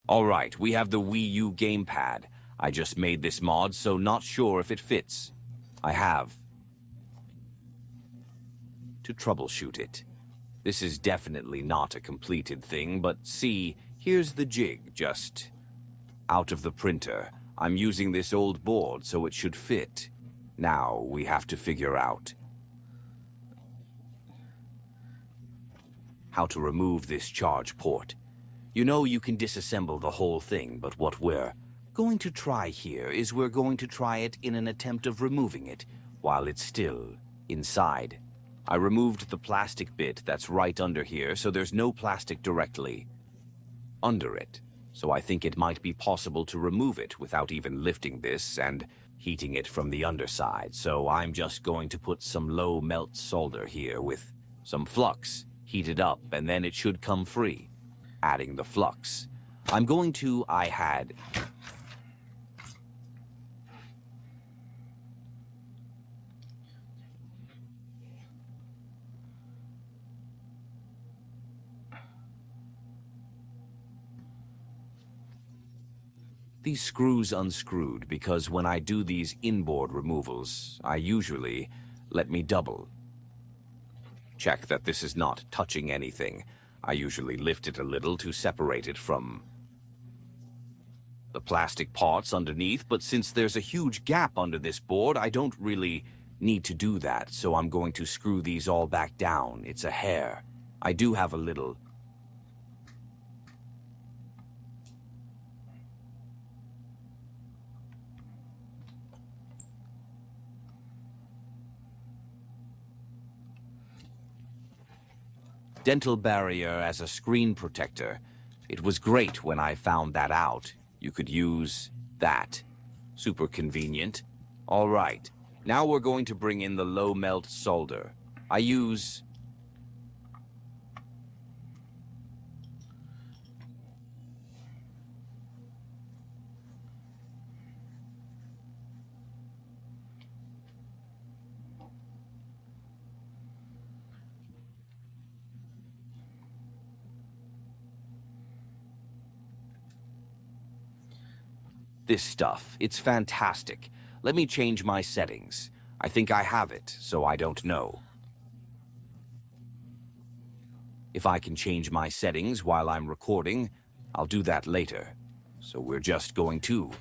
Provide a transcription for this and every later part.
Alright, we have the Wiiu Gamepad. I just made this mod, so not sure if it fits. I have to troubleshoot it. This is definitely not a completed thing, but see, here's the jig, just out of the printer. I'm using this old board, so it should fit. Now, we have to figure out how to remove this charge port. You know you can disassemble the whole thing, but what we're going to try here is we're going to try it in an attempt of removing it while it's still inside. I removed the plastic bit that's right under here, so there's no plastic directly under it. So I think it might be possible to remove it without even lifting this and heating it from the underside. So I'm just going to put some low melt solder here with some flux, heat it up, and then it should come free. Adding the flux. These screws unscrewed because when I do these inboard removals, I usually let me double check that this is not touching anything. I usually lift it a little to separate it from the plastic parts underneath, but since there's a huge gap under this board, I don't really need to do that, so I'm going to screw these all back down. It's a hair. I do have a little dental barrier as a screen protector. It was great when I found that out. You could use that. Super convenient. All right, now we're going to bring in the low melt solder. I use this stuff. It's fantastic. Let me change my settings. I think I have it, so I don't know if I can change my settings while I'm recording. I'll do that later. So we're just going to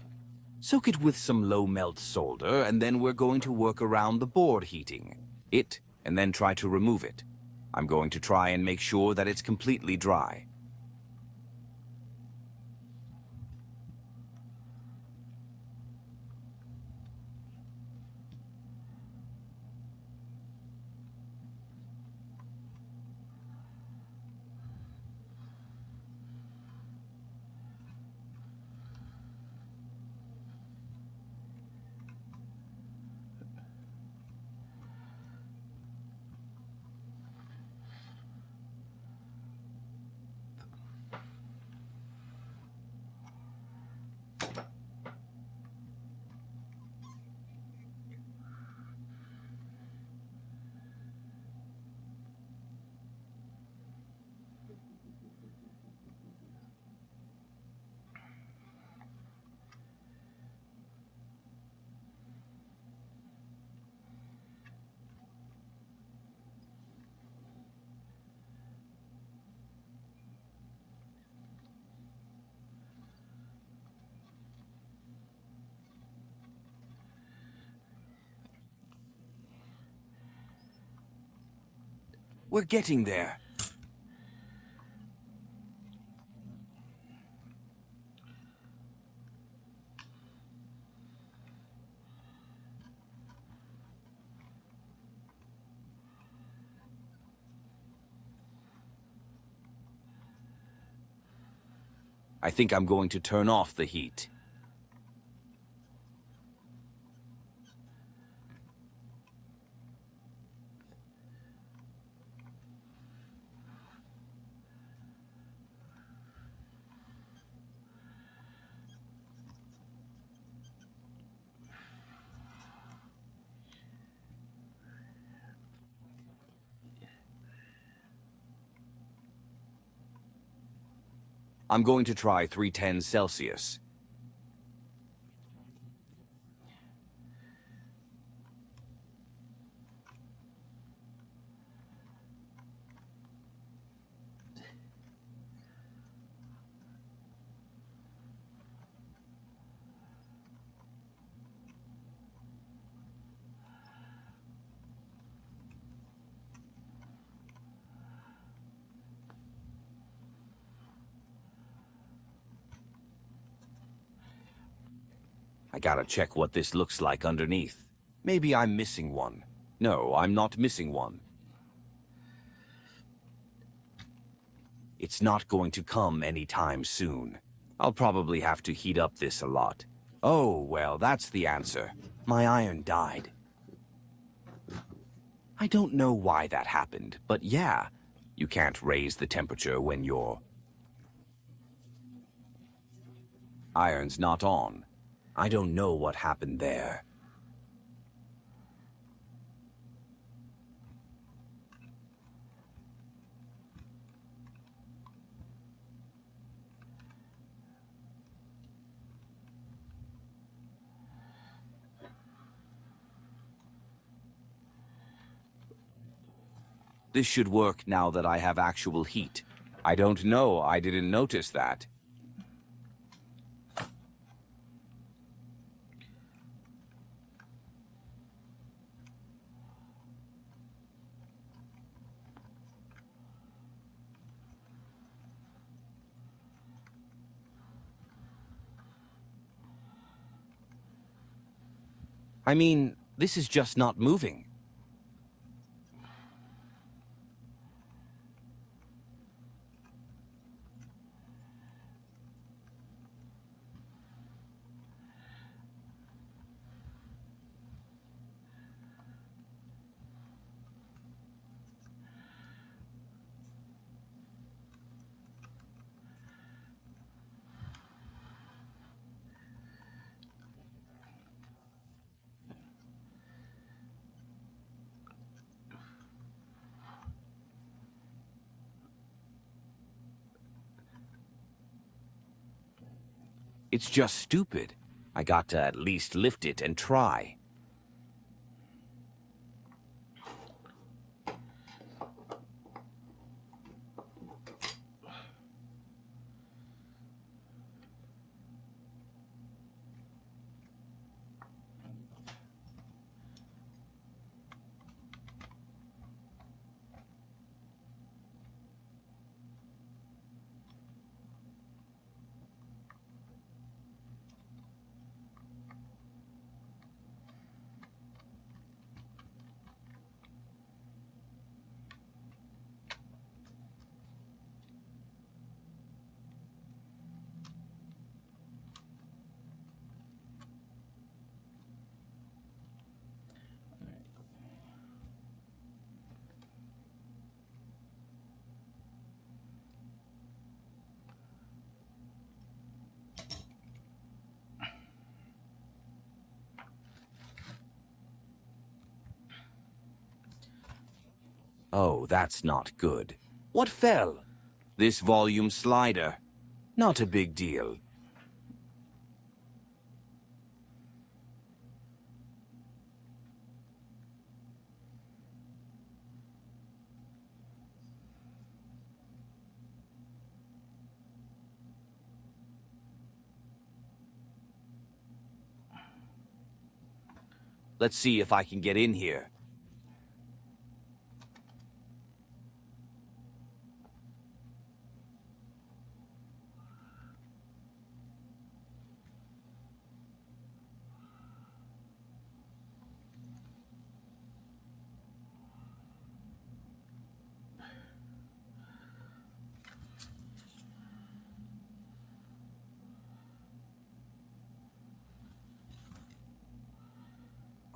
soak it with some low melt solder, and then we're going to work around the board heating it, and then try to remove it. I'm going to try and make sure that it's completely dry. We're getting there. I think I'm going to turn off the heat. I'm going to try 310 Celsius. I gotta check what this looks like underneath. Maybe I'm missing one. No, I'm not missing one. It's not going to come anytime soon. I'll probably have to heat up this a lot. Oh, well, that's the answer. My iron died. I don't know why that happened, but yeah, you can't raise the temperature when your iron's not on. I don't know what happened there. This should work now that I have actual heat. I don't know, I didn't notice that. I mean, this is just not moving. It's just stupid. I got to at least lift it and try. Oh, that's not good. What fell? This volume slider. Not a big deal. Let's see if I can get in here.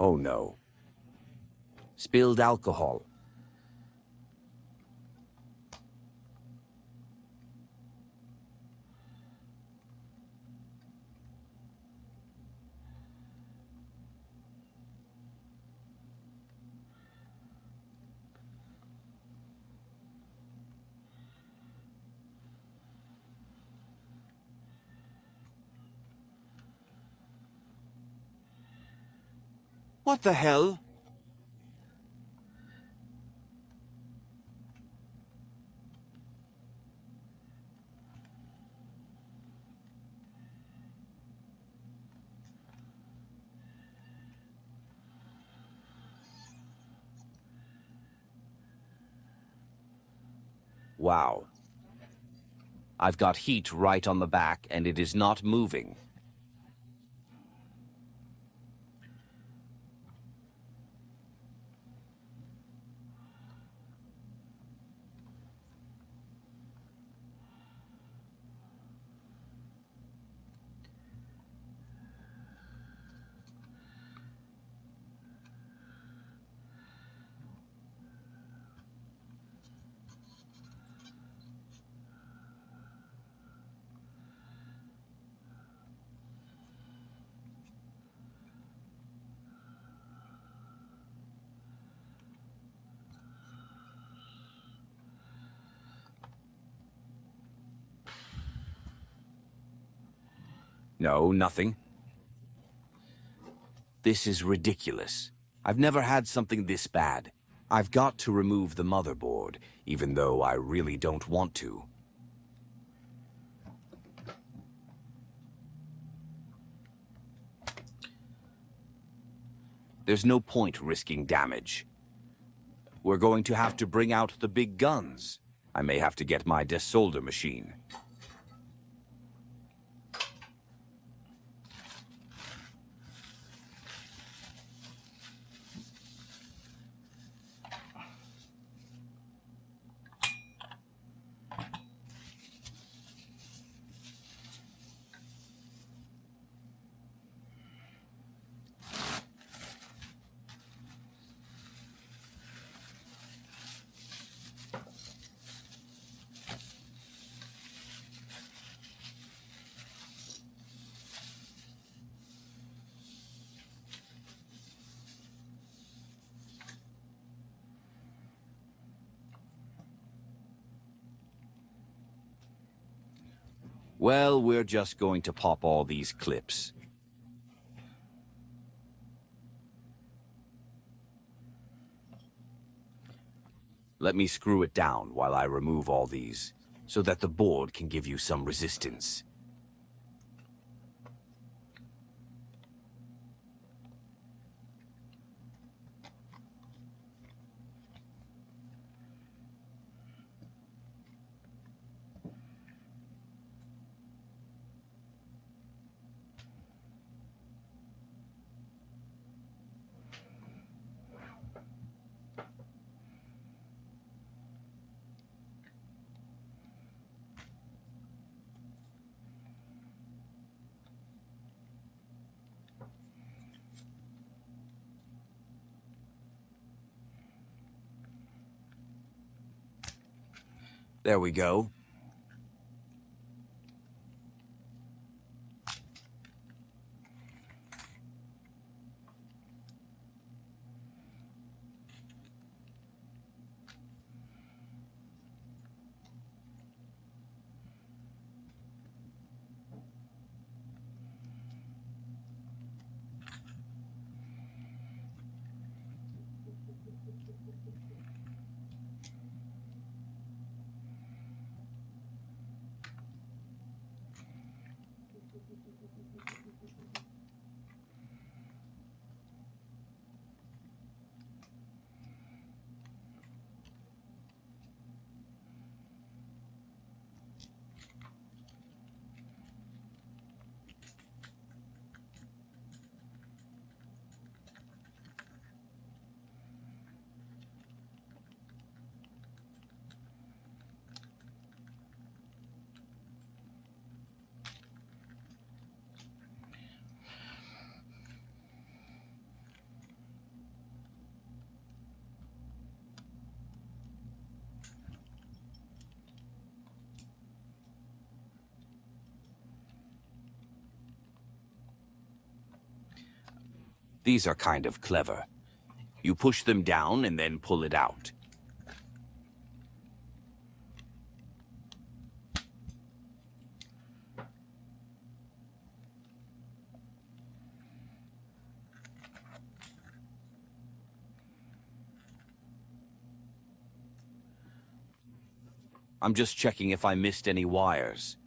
Oh no. Spilled alcohol. What the hell? Wow. I've got heat right on the back, and it is not moving. No, nothing. This is ridiculous. I've never had something this bad. I've got to remove the motherboard, even though I really don't want to. There's no point risking damage. We're going to have to bring out the big guns. I may have to get my desolder machine. Well, we're just going to pop all these clips. Let me screw it down while I remove all these, so that the board can give you some resistance. There we go. These are kind of clever. You push them down and then pull it out. I'm just checking if I missed any wires.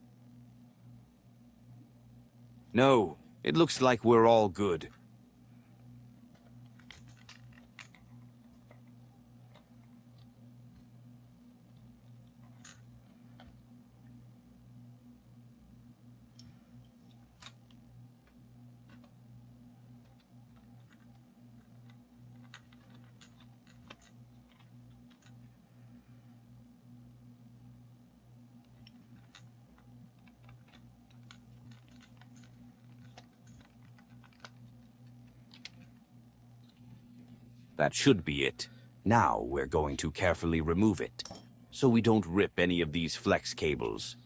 No, it looks like we're all good. That should be it. Now we're going to carefully remove it, so we don't rip any of these flex cables.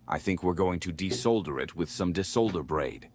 I think we're going to desolder it with some desolder braid.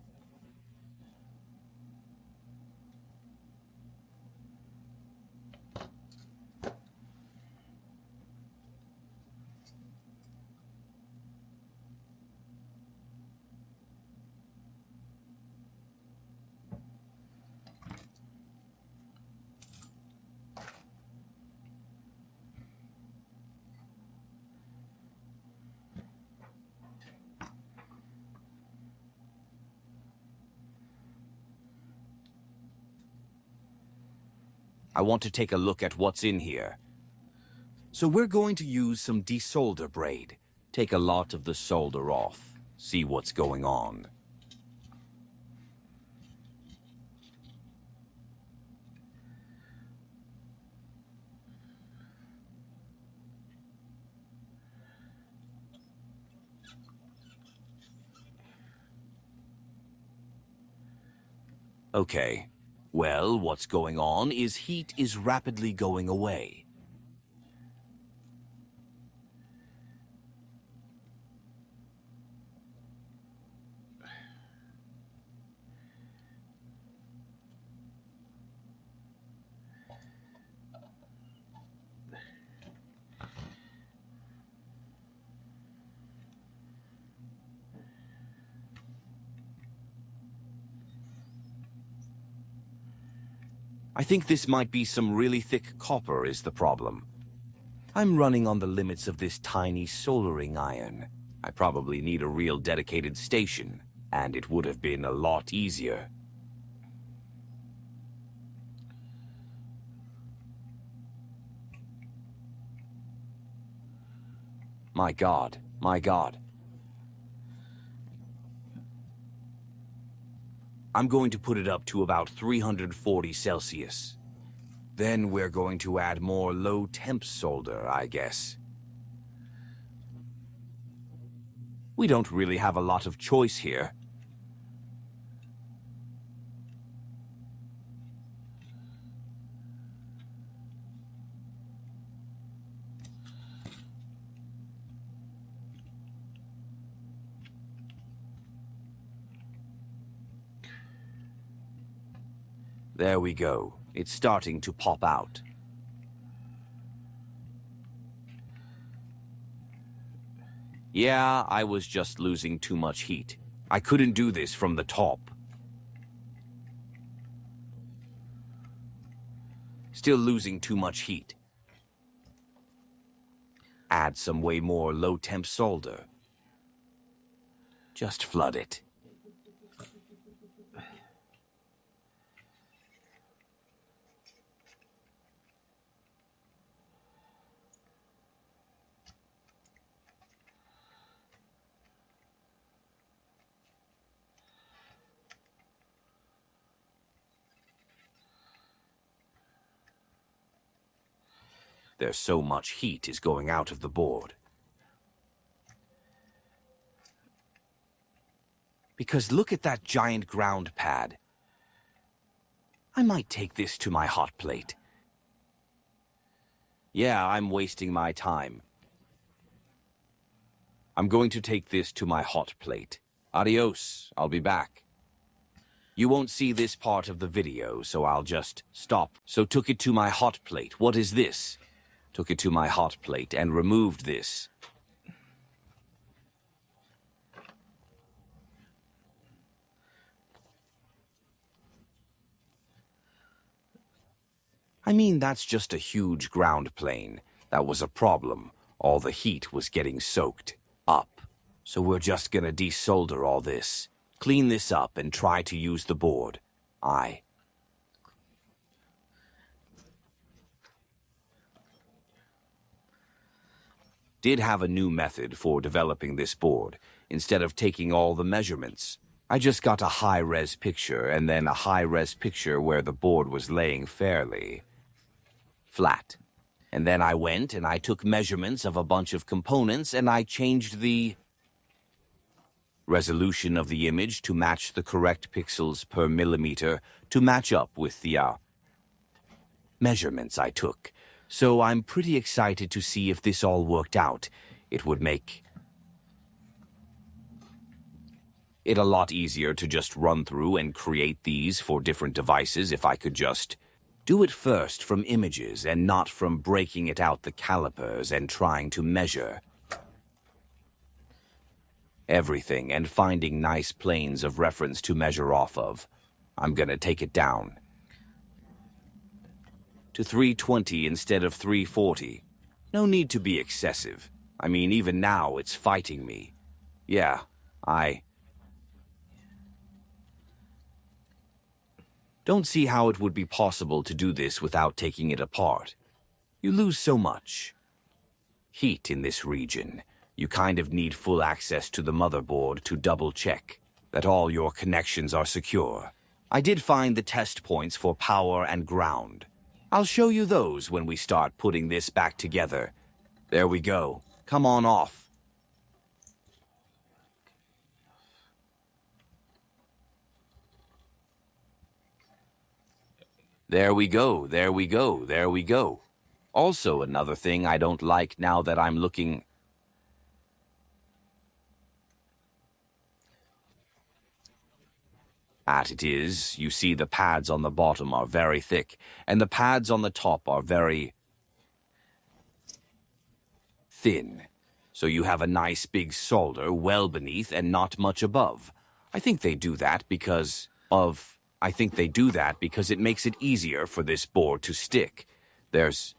I want to take a look at what's in here. So we're going to use some desolder braid. Take a lot of the solder off. See what's going on. Okay. Well, what's going on is heat is rapidly going away. I think this might be some really thick copper is the problem. I'm running on the limits of this tiny soldering iron. I probably need a real dedicated station, and it would have been a lot easier. My God, my God. I'm going to put it up to about 340 Celsius. Then we're going to add more low-temp solder, I guess. We don't really have a lot of choice here. There we go. It's starting to pop out. Yeah, I was just losing too much heat. I couldn't do this from the top. Still losing too much heat. Add some way more low-temp solder. Just flood it. There's so much heat is going out of the board. Because look at that giant ground pad. I might take this to my hot plate. Yeah, I'm wasting my time. I'm going to take this to my hot plate. Adios, I'll be back. You won't see this part of the video, so I'll just stop. So took it to my hot plate. What is this? Took it to my hot plate and removed this. I mean, that's just a huge ground plane. That was a problem. All the heat was getting soaked up. So we're just gonna desolder all this, clean this up, and try to use the board. I did have a new method for developing this board. Instead of taking all the measurements, I just got a high-res picture and then a high-res picture where the board was laying fairly flat. And then I went and I took measurements of a bunch of components and I changed the resolution of the image to match the correct pixels per millimeter to match up with the measurements I took. So I'm pretty excited to see if this all worked out. It would make it a lot easier to just run through and create these for different devices if I could just do it first from images and not from breaking it out the calipers and trying to measure everything and finding nice planes of reference to measure off of. I'm gonna take it down to 320 instead of 340. No need to be excessive. I mean, even now it's fighting me. Yeah, I don't see how it would be possible to do this without taking it apart. You lose so much heat in this region. You kind of need full access to the motherboard to double-check that all your connections are secure. I did find the test points for power and ground. I'll show you those when we start putting this back together. There we go. Come on off. There we go, there we go, there we go. Also, another thing I don't like now that I'm looking at it is, you see the pads on the bottom are very thick, and the pads on the top are very thin. So you have a nice big solder well beneath and not much above. I think they do that because it makes it easier for this board to stick. There's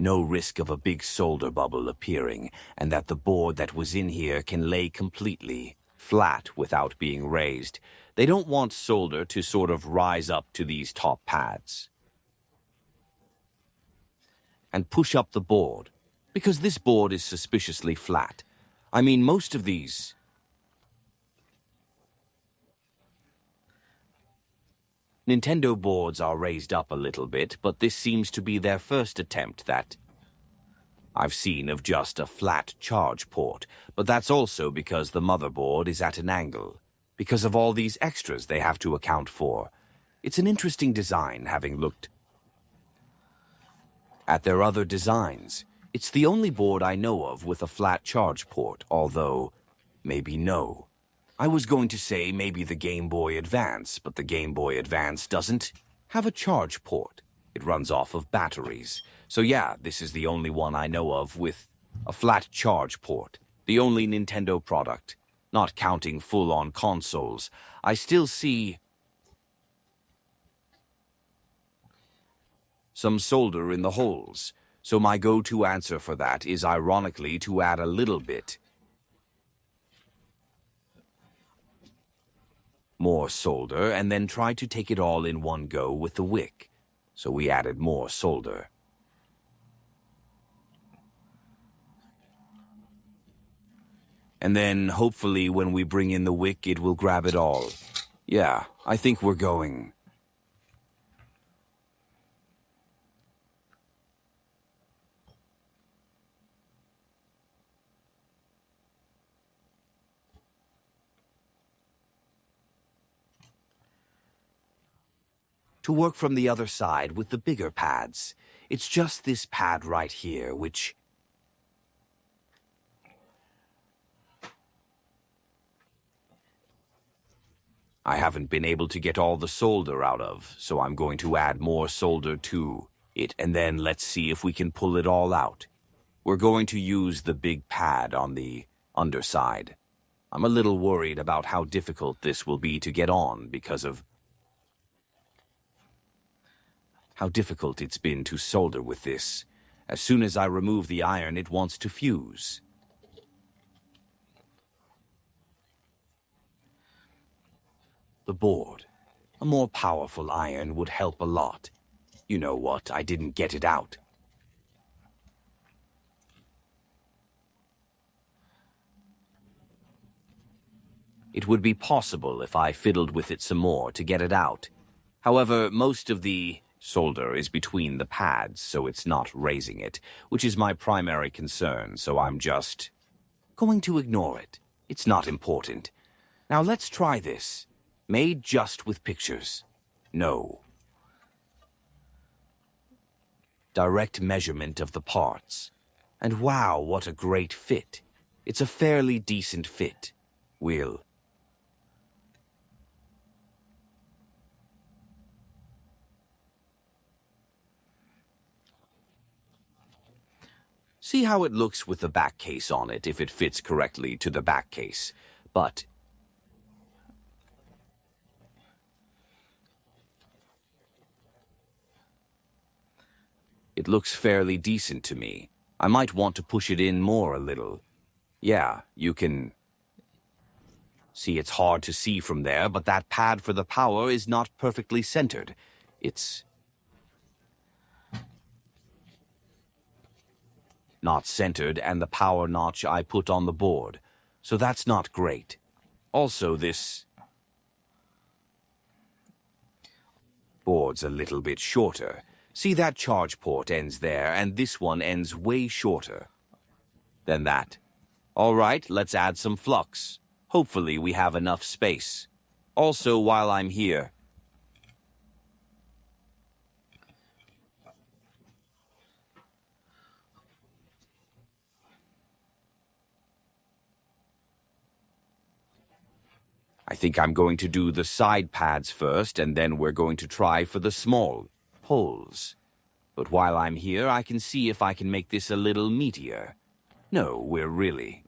no risk of a big solder bubble appearing, and that the board that was in here can lay completely flat without being raised. They don't want solder to sort of rise up to these top pads and push up the board, because this board is suspiciously flat. I mean, most of these Nintendo boards are raised up a little bit, but this seems to be their first attempt that I've seen of just a flat charge port, but that's also because the motherboard is at an angle, because of all these extras they have to account for. It's an interesting design, having looked at their other designs. It's the only board I know of with a flat charge port, although maybe no. I was going to say maybe the Game Boy Advance, but the Game Boy Advance doesn't have a charge port. It runs off of batteries. So yeah, this is the only one I know of with a flat charge port. The only Nintendo product, not counting full-on consoles. I still see some solder in the holes. So my go-to answer for that is ironically to add a little bit more solder and then try to take it all in one go with the wick. So we added more solder. And then hopefully when we bring in the wick, it will grab it all. Yeah, I think we're going to work from the other side with the bigger pads. It's just this pad right here, which I haven't been able to get all the solder out of, so I'm going to add more solder to it, and then let's see if we can pull it all out. We're going to use the big pad on the underside. I'm a little worried about how difficult this will be to get on because of How difficult it's been to solder with this. As soon as I remove the iron, it wants to fuse. The board. A more powerful iron would help a lot. You know what, I didn't get it out. It would be possible if I fiddled with it some more to get it out. However, most of the solder is between the pads, so it's not raising it, which is my primary concern, so I'm just going to ignore it. It's not important. Now let's try this. Made just with pictures. No. Direct measurement of the parts. And wow, what a great fit. It's a fairly decent fit. Will. See how it looks with the back case on it if it fits correctly to the back case. But it looks fairly decent to me. I might want to push it in more a little. Yeah, you can see it's hard to see from there, but that pad for the power is not perfectly centered. It's not centered, and the power notch I put on the board. So that's not great. Also, this board's a little bit shorter. See, that charge port ends there, and this one ends way shorter than that. All right, let's add some flux. Hopefully we have enough space. Also, while I'm here, I think I'm going to do the side pads first, and then we're going to try for the small holes. But while I'm here, I can see if I can make this a little meatier. No, we're really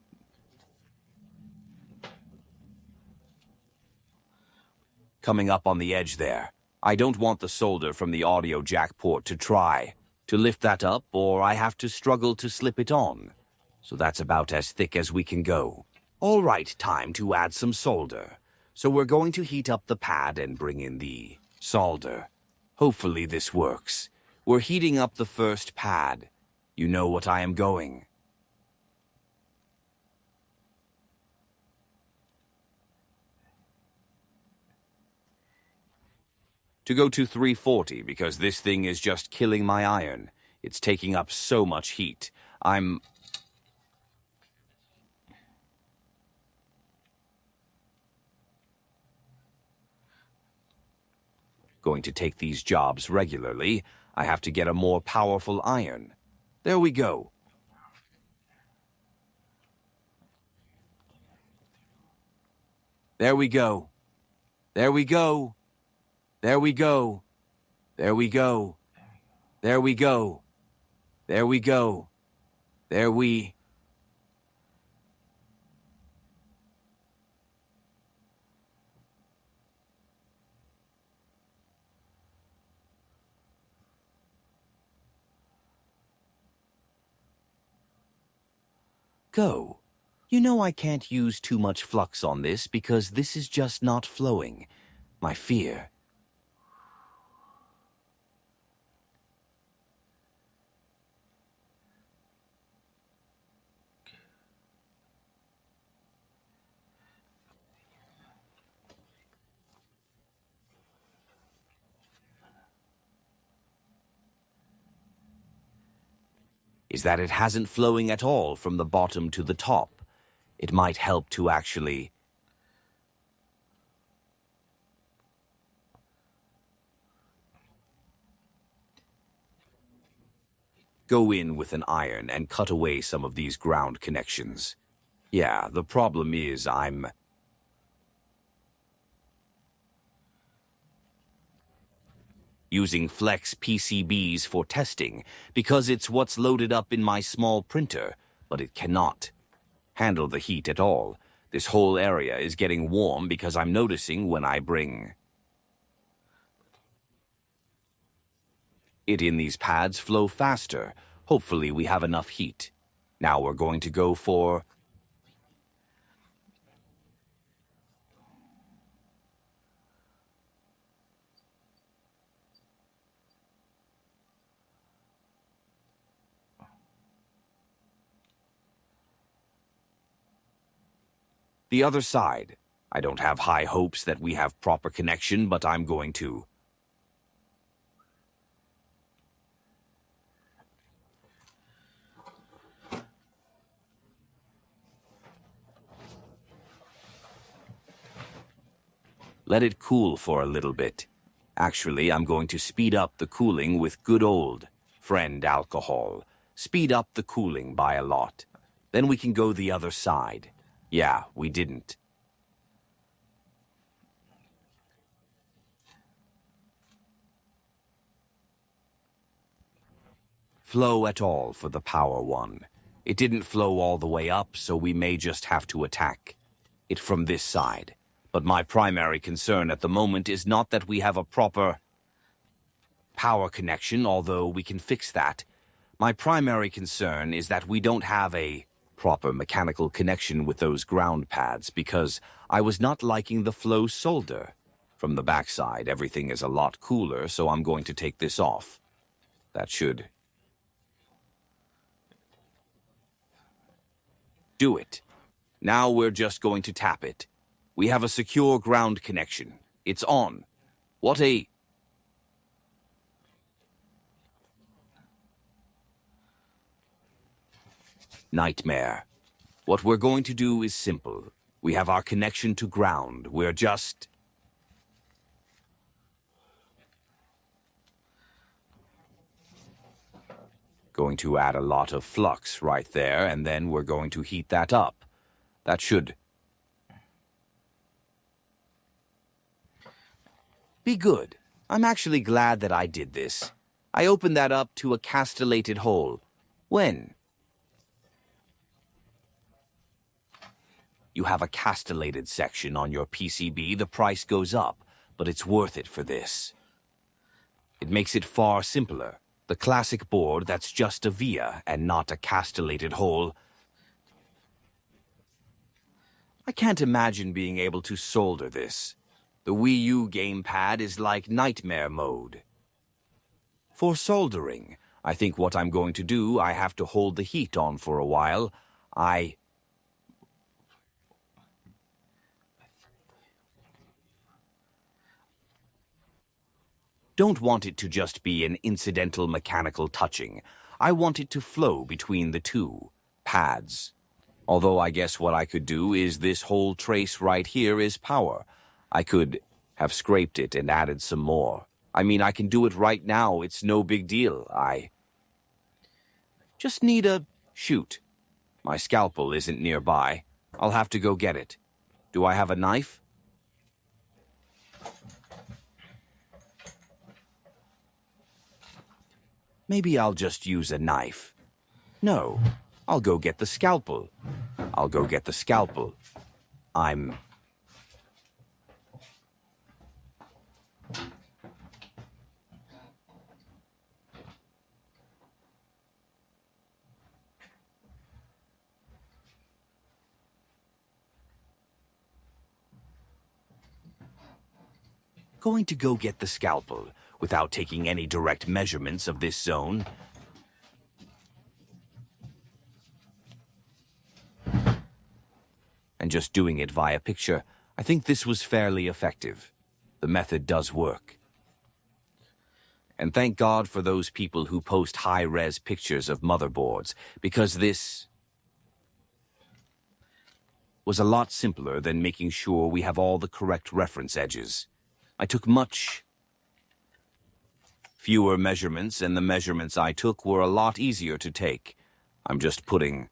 coming up on the edge there. I don't want the solder from the audio jack port to try to lift that up, or I have to struggle to slip it on. So that's about as thick as we can go. All right, time to add some solder. So we're going to heat up the pad and bring in the solder. Hopefully this works. We're heating up the first pad. You know what I am going. To go to 340 because this thing is just killing my iron. It's taking up so much heat. I'm going to take these jobs regularly. I have to get a more powerful iron. There we go. There we go. There we go. There we go. There we go. There we go. There we go. There we... Go. You know I can't use too much flux on this because this is just not flowing. My fear. Is that it hasn't flowing at all from the bottom to the top. It might help to actually... go in with an iron and cut away some of these ground connections. Yeah, the problem is I'm... using flex PCBs for testing because it's what's loaded up in my small printer, but it cannot handle the heat at all. This whole area is getting warm because I'm noticing when I bring it in these pads flow faster. Hopefully we have enough heat. Now we're going to go for... the other side. I don't have high hopes that we have proper connection, but I'm going to. Let it cool for a little bit. Actually, I'm going to speed up the cooling with good old friend alcohol. Speed up the cooling by a lot. Then we can go the other side. Yeah, we didn't. Flow at all for the power one. It didn't flow all the way up, so we may just have to attack it from this side. But my primary concern at the moment is not that we have a proper power connection, although we can fix that. My primary concern is that we don't have a proper mechanical connection with those ground pads, because I was not liking the flow solder. From the backside, everything is a lot cooler, so I'm going to take this off. That should do it. Now we're just going to tap it. We have a secure ground connection. It's on. What a... nightmare. What we're going to do is simple. We have our connection to ground. We're just... going to add a lot of flux right there, and then we're going to heat that up. That should be good. I'm actually glad that I did this. I opened that up to a castellated hole. When you have a castellated section on your PCB, the price goes up, but it's worth it for this. It makes it far simpler. The classic board that's just a via and not a castellated hole. I can't imagine being able to solder this. The Wiiu Gamepad is like nightmare mode. For soldering, I think what I'm going to do, I have to hold the heat on for a while. I don't want it to just be an incidental mechanical touching. I want it to flow between the two pads. Although I guess what I could do is this whole trace right here is power. I could have scraped it and added some more. I mean, I can do it right now. It's no big deal. I just need a... shoot. My scalpel isn't nearby. I'll have to go get it. Do I have a knife? Maybe I'll just use a knife. No, I'll go get the scalpel. I'll go get the scalpel. I'm... going to go get the scalpel without taking any direct measurements of this zone. And just doing it via picture, I think this was fairly effective. The method does work. And thank God for those people who post high-res pictures of motherboards, because this was a lot simpler than making sure we have all the correct reference edges. I took much fewer measurements, and the measurements I took were a lot easier to take. I'm just putting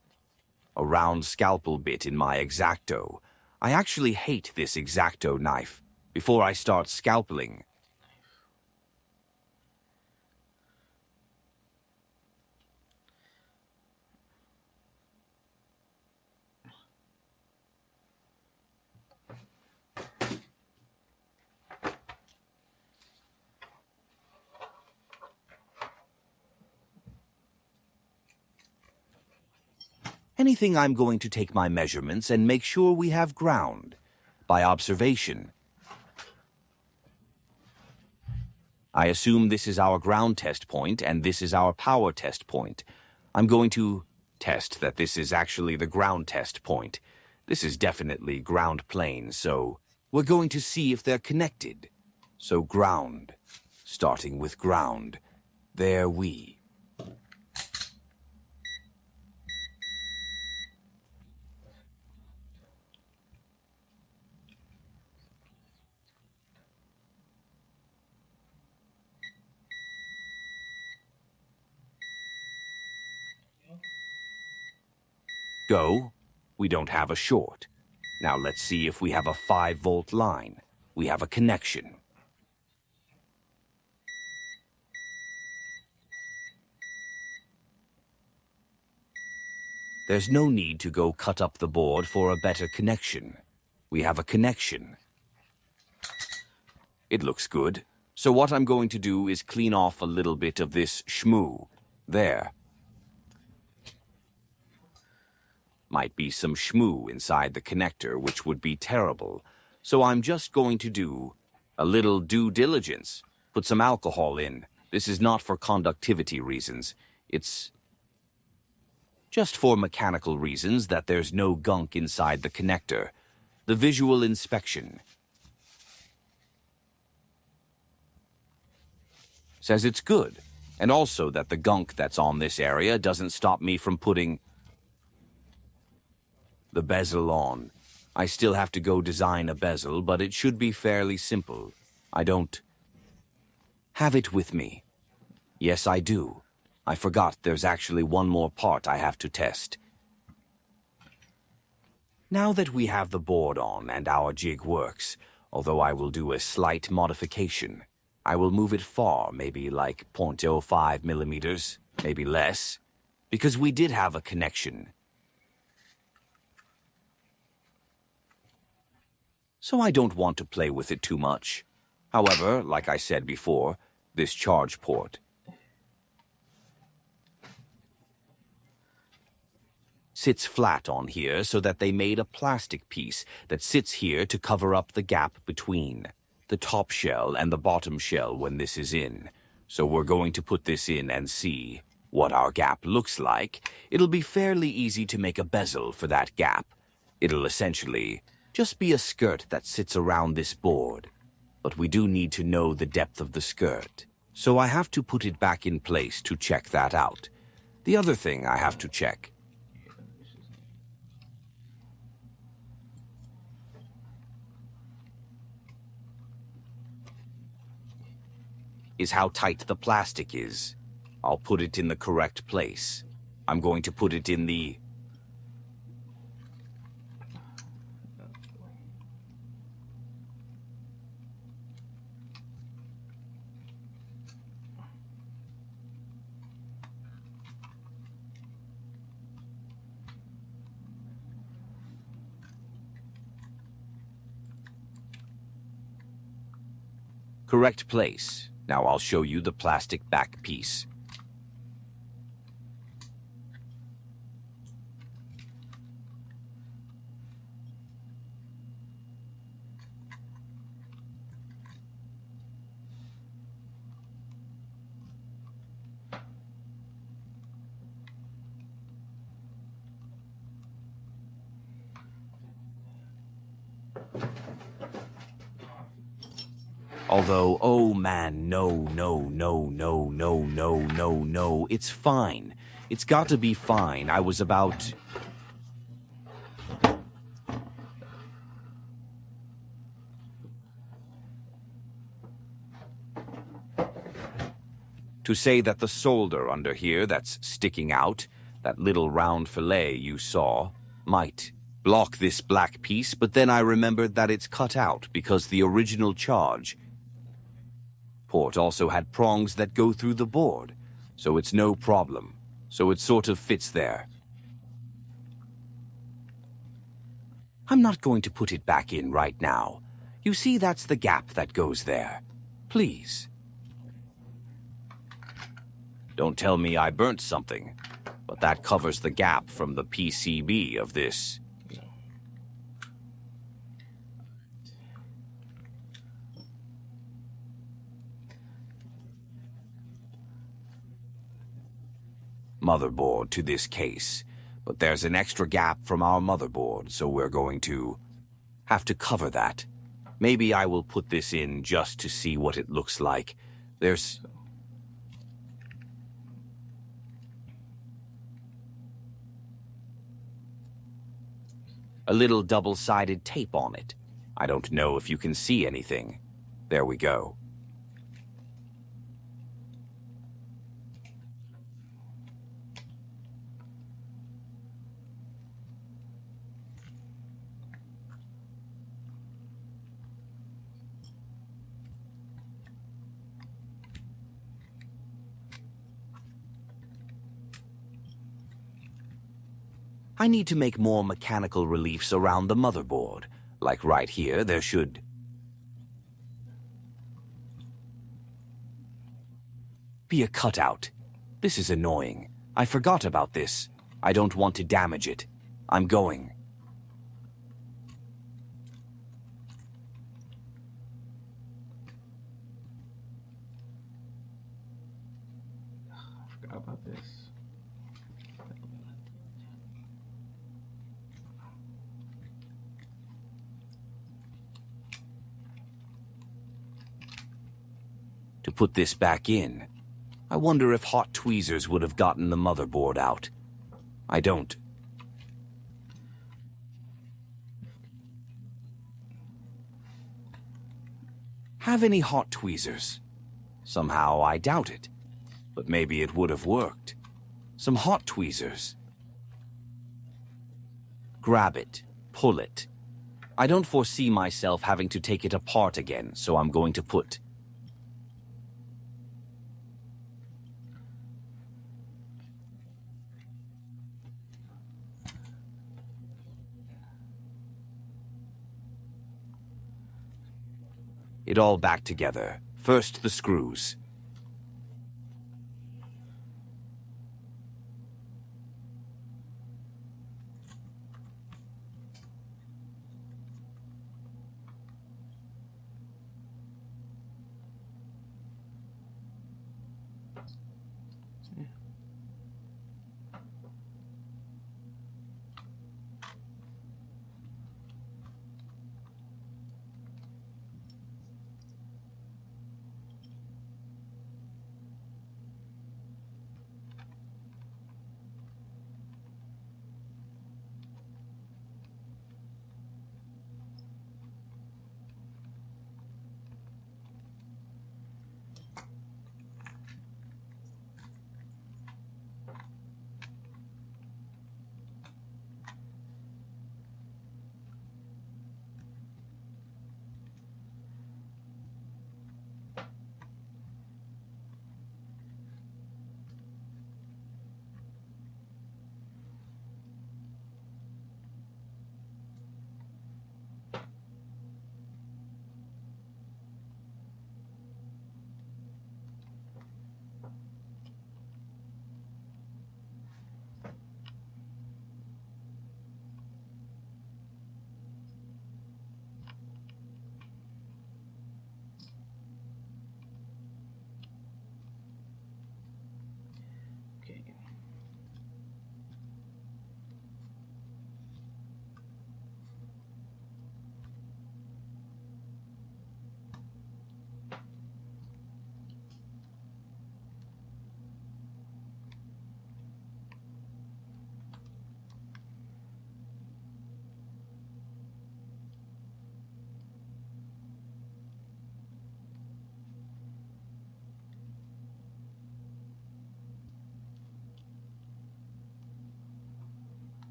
a round scalpel bit in my X-Acto. I actually hate this X-Acto knife. Before I start scalpeling, Anything, I'm going to take my measurements and make sure we have ground. By observation. I assume this is our ground test point and this is our power test point. I'm going to test that this is actually the ground test point. This is definitely ground plane, so we're going to see if they're connected. So ground. Starting with ground. There we. Go. We don't have a short. Now let's see if we have a 5-volt line. We have a connection. There's no need to go cut up the board for a better connection. We have a connection. It looks good. So what I'm going to do is clean off a little bit of this shmoo. There. Might be some shmoo inside the connector, which would be terrible. So I'm just going to do a little due diligence. Put some alcohol in. This is not for conductivity reasons. It's just for mechanical reasons that there's no gunk inside the connector. The visual inspection says it's good, and also that the gunk that's on this area doesn't stop me from putting the bezel on. I still have to go design a bezel, but it should be fairly simple. I don't have it with me. Yes, I do. I forgot there's actually one more part I have to test. Now that we have the board on and our jig works, although I will do a slight modification, I will move it far, maybe like 0.05 millimeters, maybe less, because we did have a connection. So I don't want to play with it too much. However, like I said before, this charge port sits flat on here so that they made a plastic piece that sits here to cover up the gap between the top shell and the bottom shell when this is in. So we're going to put this in and see what our gap looks like. It'll be fairly easy to make a bezel for that gap. It'll essentially just be a skirt that sits around this board. But we do need to know the depth of the skirt. So I have to put it back in place to check that out. The other thing I have to check is how tight the plastic is. I'll put it in the correct place. I'm going to put it in the correct place. Now I'll show you the plastic back piece. Although, oh man, no, it's fine. It's got to be fine. I was about to say that the solder under here that's sticking out, that little round fillet you saw, might block this black piece, but then I remembered that it's cut out because the original charge port also had prongs that go through the board, so it's no problem. So it sort of fits there. I'm not going to put it back in right now. You see, that's the gap that goes there. Please. Don't tell me I burnt something, but but that covers the gap from the PCB of this. Motherboard to this case, but there's an extra gap from our motherboard, so we're going to have to cover that. Maybe I will put this in just to see what it looks like. There's a little double-sided tape on it. I don't know if you can see anything. There we go. I need to make more mechanical reliefs around the motherboard. Like right here, there should be a cutout. This is annoying. I forgot about this. I don't want to damage it. I'm going. I forgot about this. To put this back in, I wonder if hot tweezers would have gotten the motherboard out. I don't. Have any hot tweezers? Somehow I doubt it, but maybe it would have worked. Some hot tweezers. Grab it, pull it. I don't foresee myself having to take it apart again, so I'm going to put it all back together. First, the screws.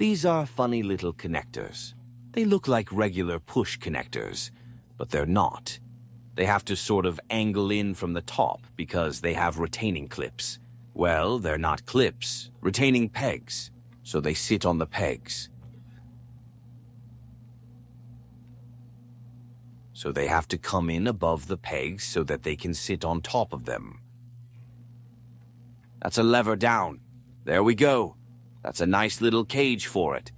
These are funny little connectors. They look like regular push connectors, but they're not. They have to sort of angle in from the top because they have retaining clips. Well, they're not clips, retaining pegs, so they sit on the pegs. So they have to come in above the pegs so that they can sit on top of them. That's a lever down. There we go. That's a nice little cage for it.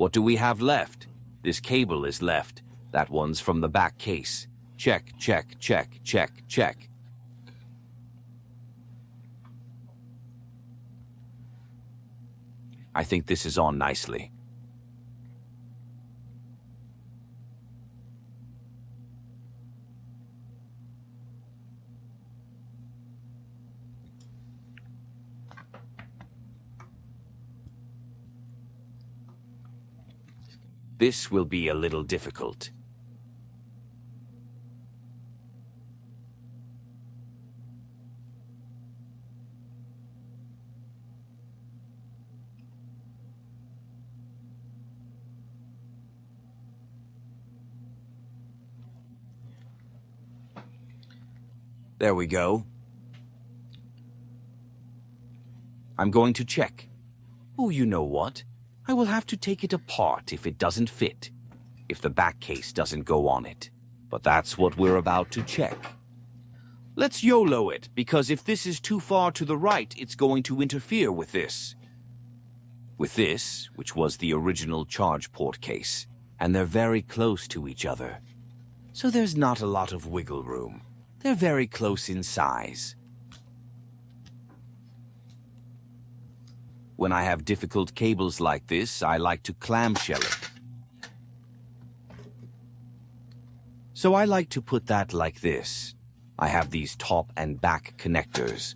What do we have left? This cable is left. That one's from the back case. Check, check, check, check, check. I think this is on nicely. This will be a little difficult. There we go. I'm going to check. Oh, you know what? I will have to take it apart if it doesn't fit, if the back case doesn't go on it. But that's what we're about to check. Let's YOLO it, because if this is too far to the right, it's going to interfere with this. With this, which was the original charge port case, and they're very close to each other. So there's not a lot of wiggle room. They're very close in size. When I have difficult cables like this, I like to clamshell it. So I like to put that like this. I have these top and back connectors.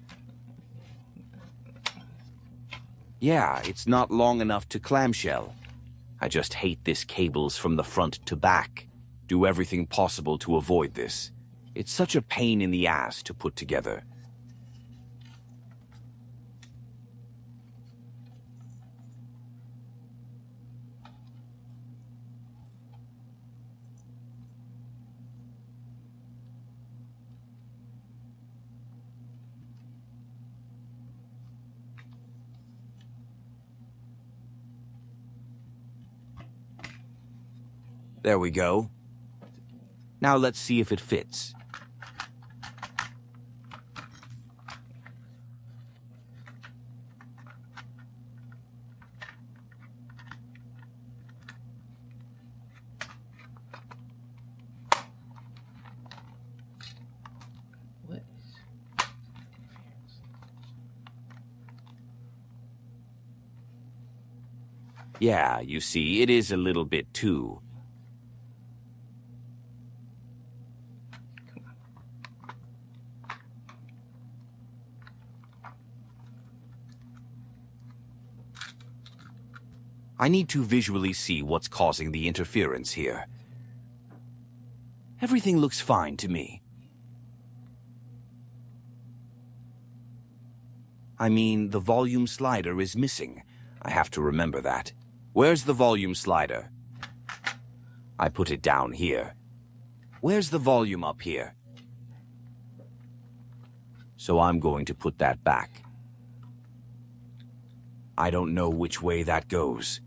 Yeah, it's not long enough to clamshell. I just hate this cables from the front to back. Do everything possible to avoid this. It's such a pain in the ass to put together. There we go. Now let's see if it fits. What? Yeah, you see, it is a little bit too. I need to visually see what's causing the interference here. Everything looks fine to me. I mean, the volume slider is missing. I have to remember that. Where's the volume slider? I put it down here. Where's the volume up here? So I'm going to put that back. I don't know which way that goes.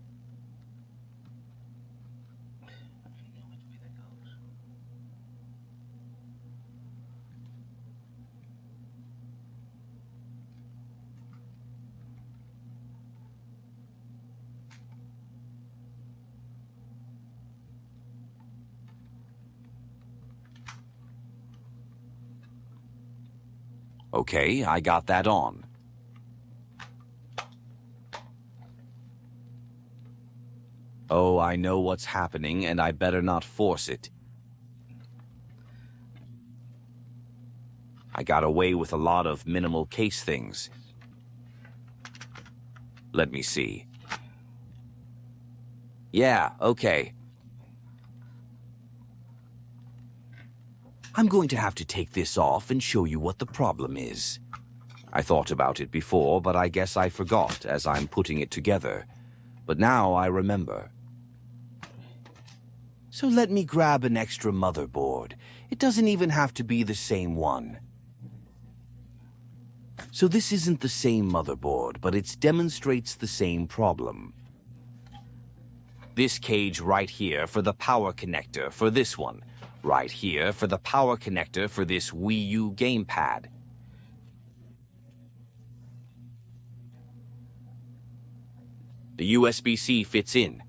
Okay, I got that on. Oh, I know what's happening, and I better not force it. I got away with a lot of minimal case things. Let me see. Yeah, okay. I'm going to have to take this off and show you what the problem is. I thought about it before, but I guess I forgot as I'm putting it together. But now I remember. So let me grab an extra motherboard. It doesn't even have to be the same one. So this isn't the same motherboard, but it demonstrates the same problem. This cage right here for the power connector for this one. Right here for the power connector for this Wiiu Gamepad. The USB-C fits in.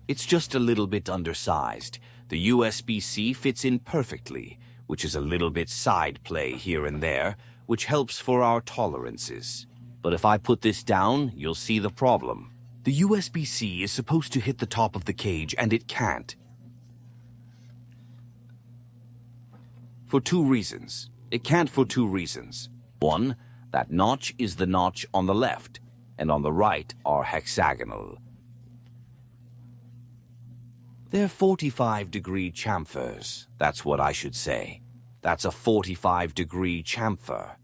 It's just a little bit undersized. The USB-C fits in perfectly, which is a little bit side play here and there, which helps for our tolerances. But if I put this down, you'll see the problem. The USB-C is supposed to hit the top of the cage, and it can't. For two reasons. It can't for two reasons. One, that notch is the notch on the left, and on the right are hexagonal. They're 45-degree chamfers. That's what I should say. That's a 45-degree chamfer.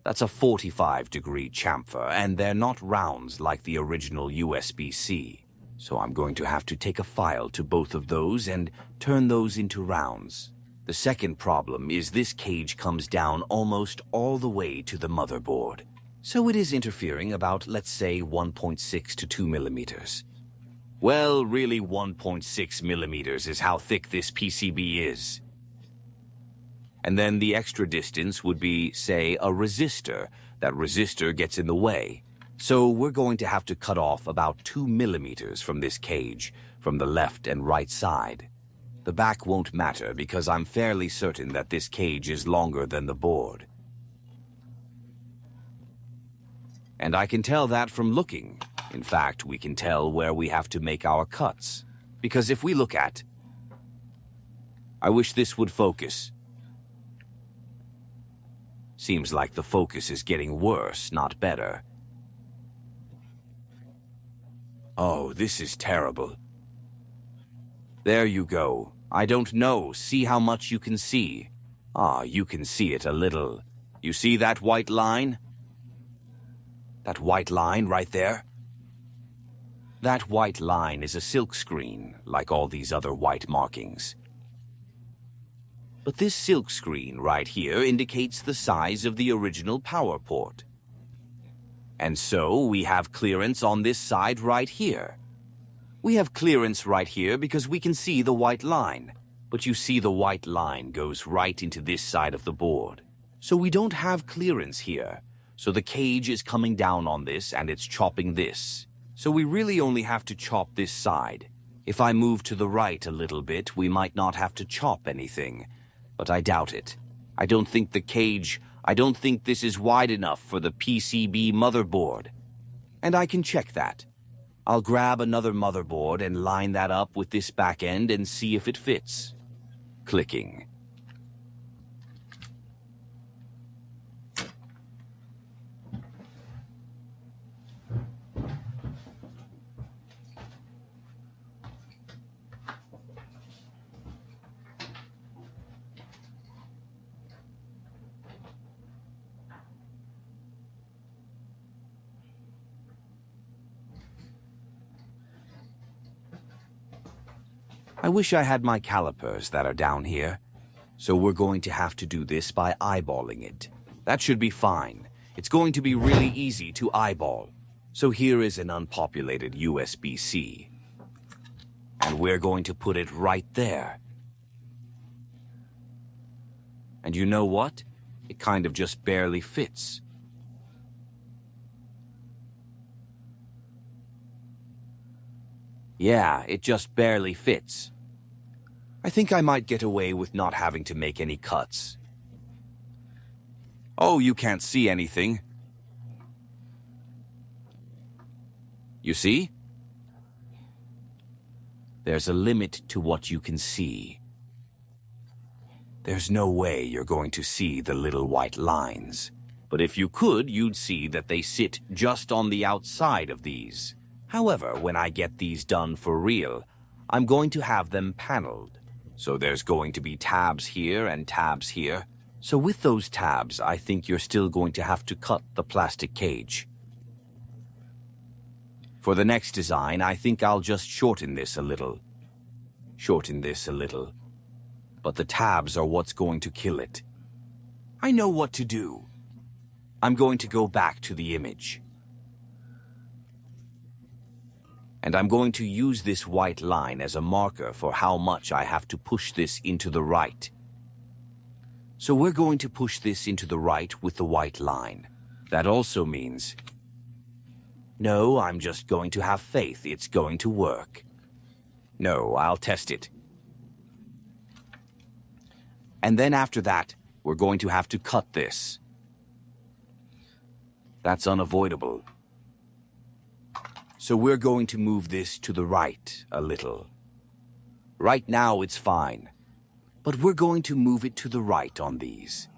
That's a 45-degree chamfer, and they're not rounds like the original USB-C. So I'm going to have to take a file to both of those and turn those into rounds. The second problem is this cage comes down almost all the way to the motherboard. So it is interfering about, let's say, 1.6 to 2 millimeters. Well, really 1.6 millimeters is how thick this PCB is. And then the extra distance would be, say, a resistor. That resistor gets in the way. So we're going to have to cut off about 2 millimeters from this cage, from the left and right side. The back won't matter because I'm fairly certain that this cage is longer than the board. And I can tell that from looking. In fact, we can tell where we have to make our cuts. Because if we look at... I wish this would focus. Seems like the focus is getting worse, not better. Oh, this is terrible. There you go. I don't know. See how much you can see. Ah, you can see it a little. You see that white line? That white line right there? That white line is a silkscreen, like all these other white markings. But this silkscreen right here indicates the size of the original power port. And so we have clearance on this side right here. We have clearance right here because we can see the white line. But you see the white line goes right into this side of the board. So we don't have clearance here. So the cage is coming down on this and it's chopping this. So we really only have to chop this side. If I move to the right a little bit, we might not have to chop anything. But I doubt it. I don't think this is wide enough for the PCB motherboard. And I can check that. I'll grab another motherboard and line that up with this back end and see if it fits. Clicking. I wish I had my calipers that are down here. So we're going to have to do this by eyeballing it. That should be fine. It's going to be really easy to eyeball. So here is an unpopulated USB-C. And we're going to put it right there. And you know what? It kind of just barely fits. Yeah, it just barely fits. I think I might get away with not having to make any cuts. Oh, you can't see anything. You see? There's a limit to what you can see. There's no way you're going to see the little white lines. But if you could, you'd see that they sit just on the outside of these. However, when I get these done for real, I'm going to have them paneled. So there's going to be tabs here and tabs here. So with those tabs, I think you're still going to have to cut the plastic cage. For the next design, I think I'll just shorten this a little. But the tabs are what's going to kill it. I know what to do. I'm going to go back to the image. And I'm going to use this white line as a marker for how much I have to push this into the right. So we're going to push this into the right with the white line. That also means... No, I'm just going to have faith it's going to work. No, I'll test it. And then after that, we're going to have to cut this. That's unavoidable. So we're going to move this to the right a little. Right now it's fine, but we're going to move it to the right on these.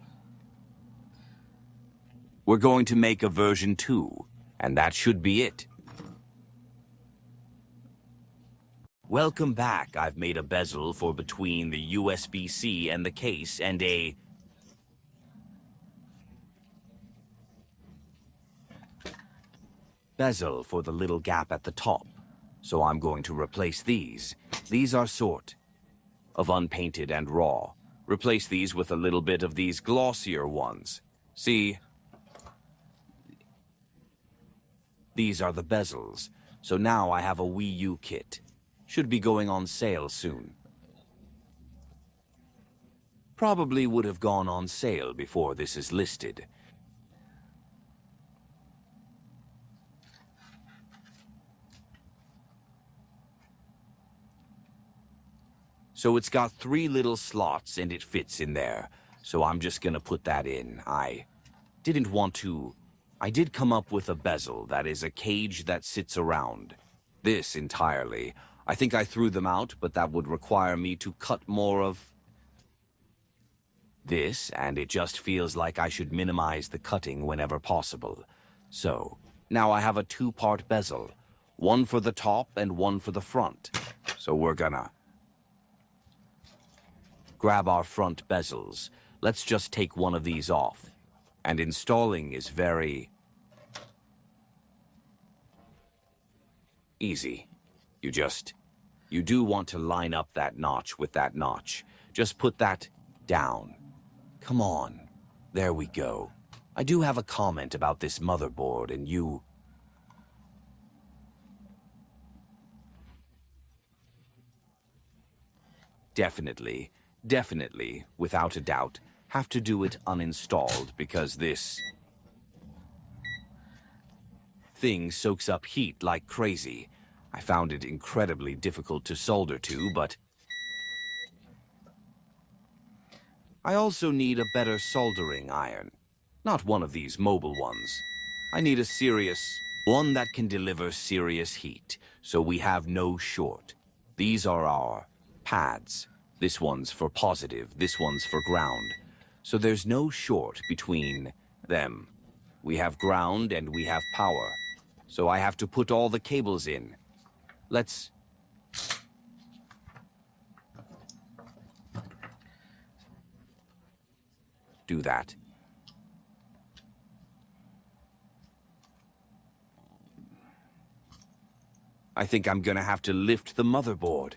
We're going to make a version 2, and that should be it. Welcome back. I've made a bezel for between the USB-C and the case and a... bezel for the little gap at the top. So I'm going to replace these. These are sort of unpainted and raw. Replace these with a little bit of these glossier ones. See? These are the bezels. So now I have a Wii U kit. Should be going on sale soon. Probably would have gone on sale before this is listed. So it's got 3 little slots and it fits in there. So I'm just gonna put that in. I did come up with a bezel that is a cage that sits around. This entirely. I think I threw them out, but that would require me to cut more of this, and it just feels like I should minimize the cutting whenever possible. So, now I have a 2-part bezel. One for the top and one for the front. So we're gonna grab our front bezels. Let's just take one of these off. And installing is very easy. You do want to line up that notch with that notch. Just put that down. Come on. There we go. I do have a comment about this motherboard and you... definitely, without a doubt, have to do it uninstalled because this thing soaks up heat like crazy. I found it incredibly difficult to solder to, but I also need a better soldering iron. Not one of these mobile ones. I need a serious one that can deliver serious heat, so we have no short. These are our pads. This one's for positive, this one's for ground. So there's no short between them. We have ground and we have power. So I have to put all the cables in. Let's do that. I think I'm gonna have to lift the motherboard.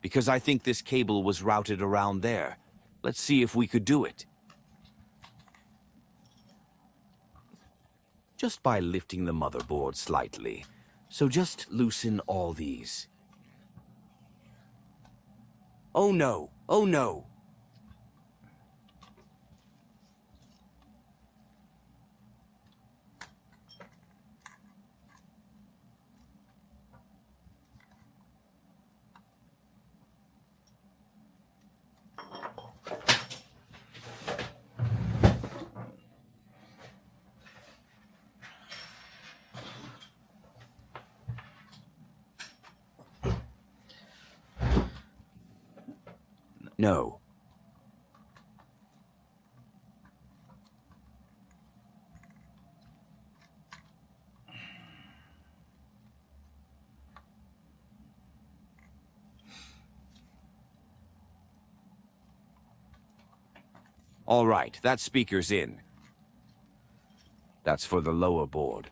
Because I think this cable was routed around there. Let's see if we could do it. Just by lifting the motherboard slightly. So just loosen all these. Oh no! Oh no! No. All right, that speaker's in. That's for the lower board.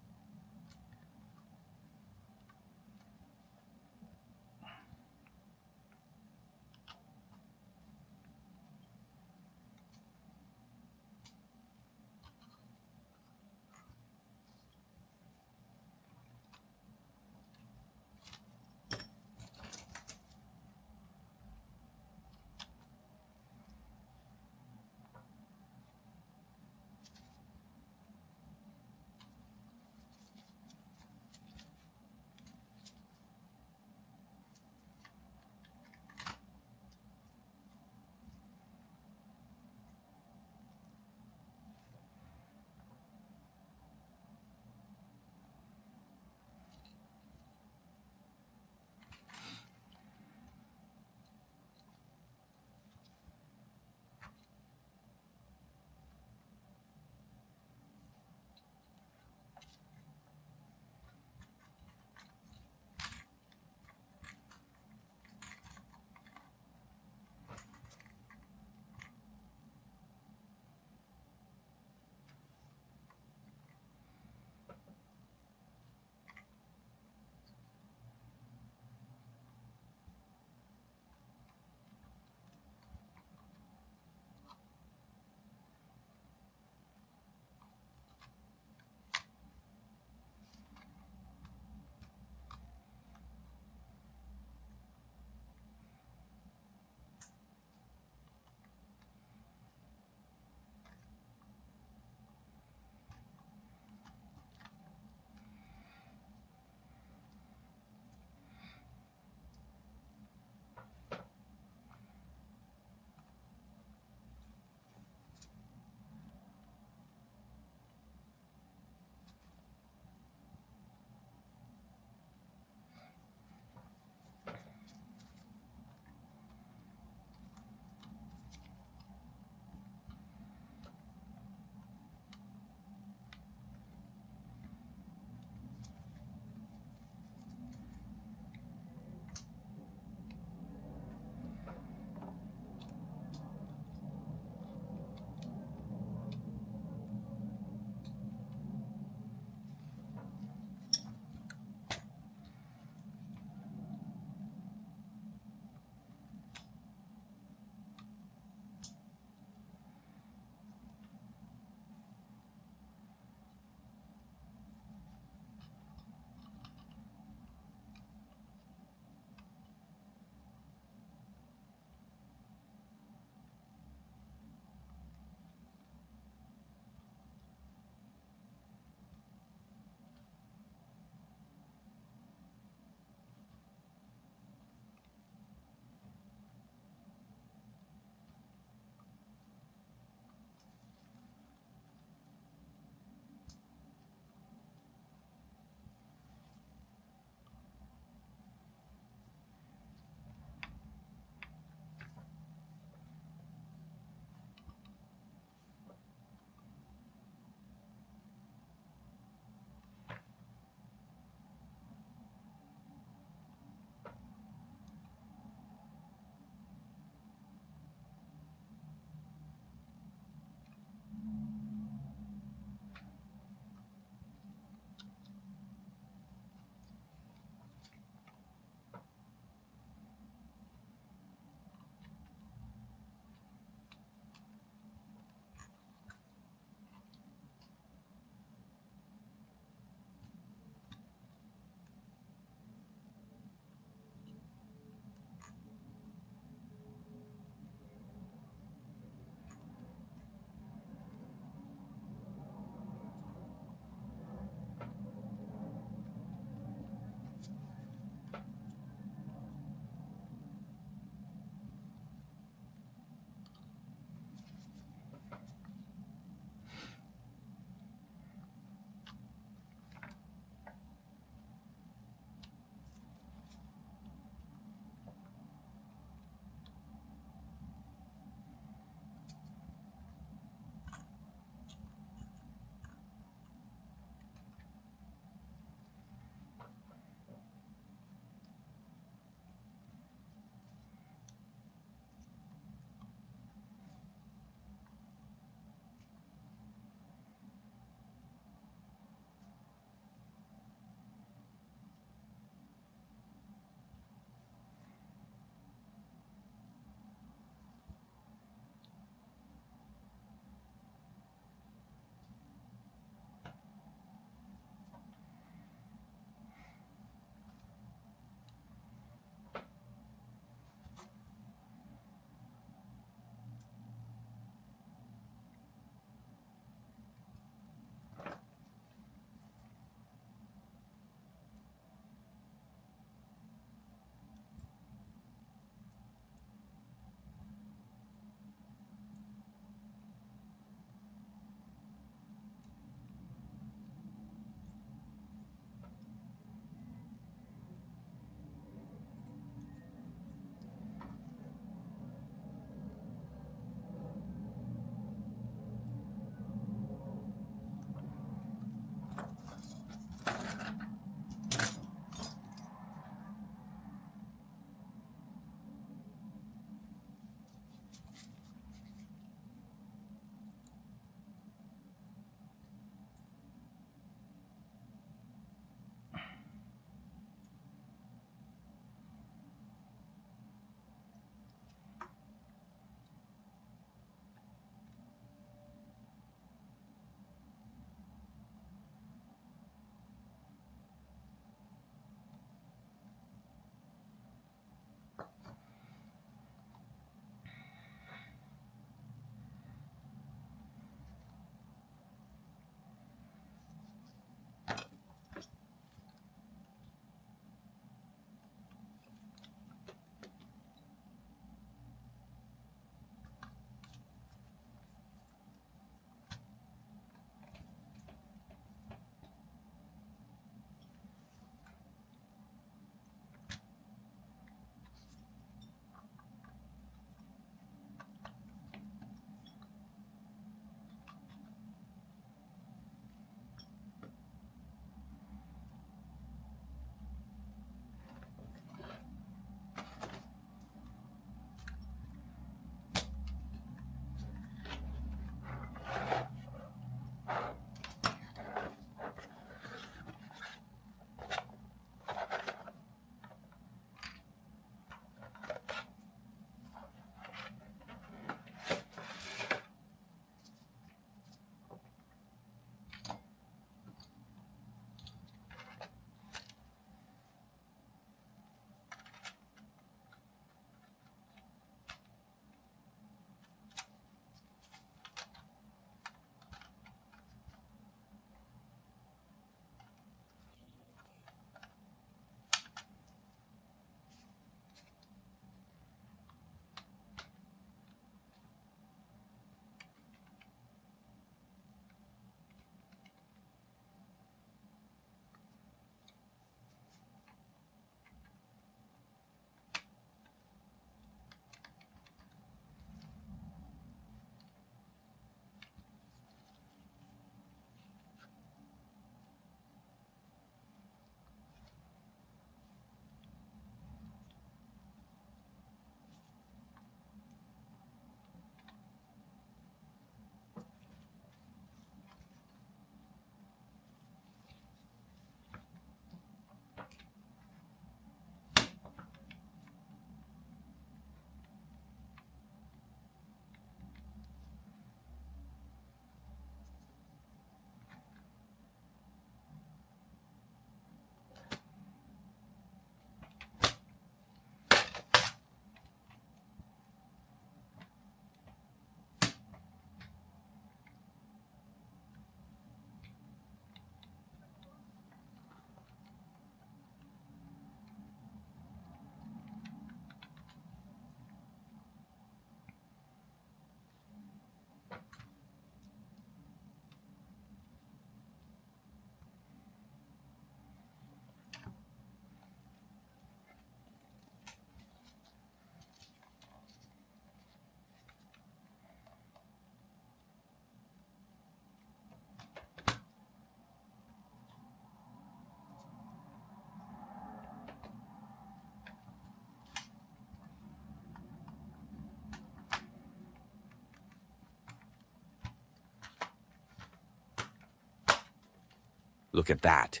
Look at that.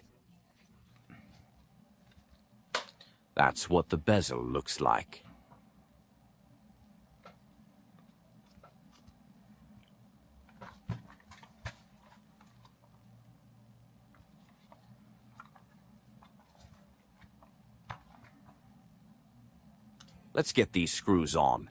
That's what the bezel looks like. Let's get these screws on.